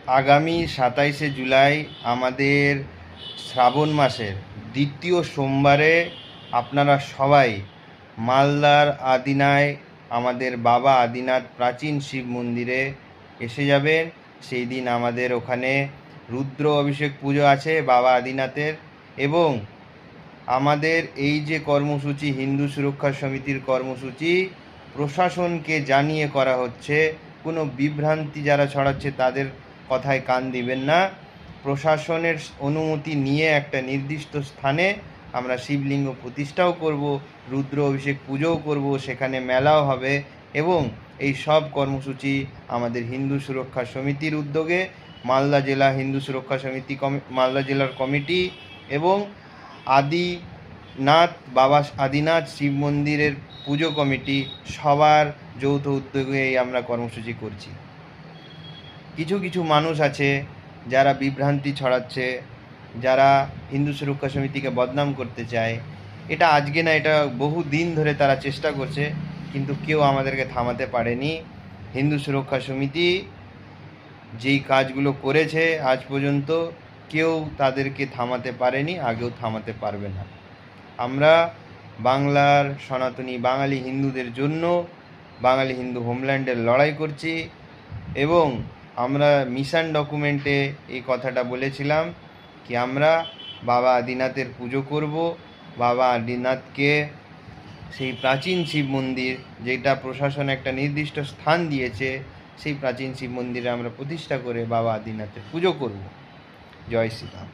আগামী 27শে জুলাই আমাদের শ্রাবণ মাসের দ্বিতীয় সোমবারে আপনারা সবাই মালদার আদিনায় আমাদের বাবা আদিনাথ প্রাচীন শিব মন্দিরে এসে যাবেন। সেই দিন আমাদের ওখানে রুদ্র অভিষেক পুজো আছে বাবা আদিনাথের। এবং আমাদের এই যে কর্মসূচি, হিন্দু সুরক্ষা সমিতির কর্মসূচি, প্রশাসনকে জানিয়ে করা হচ্ছে। কোনো বিভ্রান্তি যারা ছড়াচ্ছে তাদের কথায় কান দিবেন না। প্রশাসনের অনুমতি নিয়ে একটা নির্দিষ্ট স্থানে আমরা শিবলিঙ্গ প্রতিষ্ঠাও করব, রুদ্র অভিষেক পুজোও করব, সেখানে মেলাও হবে। এবং এই সব কর্মসূচি আমাদের হিন্দু সুরক্ষা সমিতির উদ্যোগে মালদা জেলা হিন্দু সুরক্ষা সমিতি মালদা জেলার কমিটি এবং আদিনাথ বাবা আদিনাথ শিব মন্দিরের পুজো কমিটি সবার যৌথ উদ্যোগে আমরা কর্মসূচি করছি। কিছু কিছু মানুষ আছে যারা বিভ্রান্তি ছড়াচ্ছে, যারা হিন্দু সুরক্ষা সমিতিকে বদনাম করতে চায়। এটা আজকে না, এটা বহু দিন ধরে তারা চেষ্টা করছে, কিন্তু কেউ আমাদেরকে থামাতে পারেনি। হিন্দু সুরক্ষা সমিতি যেই কাজগুলো করেছে আজ পর্যন্ত কেউ তাদেরকে থামাতে পারেনি, আগেও থামাতে পারবে না। আমরা বাংলার সনাতনী বাঙালি হিন্দুদের জন্য বাঙালি হিন্দু হোমল্যান্ডের লড়াই করছি। এবং আমরা মিশন ডকুমেন্টে এই কথাটা বলেছিলাম কি আমরা বাবা আদিনাথের পুজো করব। বাবা আদিনাথকে সেই প্রাচীন শিব মন্দির, যেটা প্রশাসন একটা নির্দিষ্ট স্থান দিয়েছে, সেই প্রাচীন শিব মন্দিরে আমরা প্রতিষ্ঠা করে বাবা আদিনাথের পুজো করব। জয় শ্রীরাম।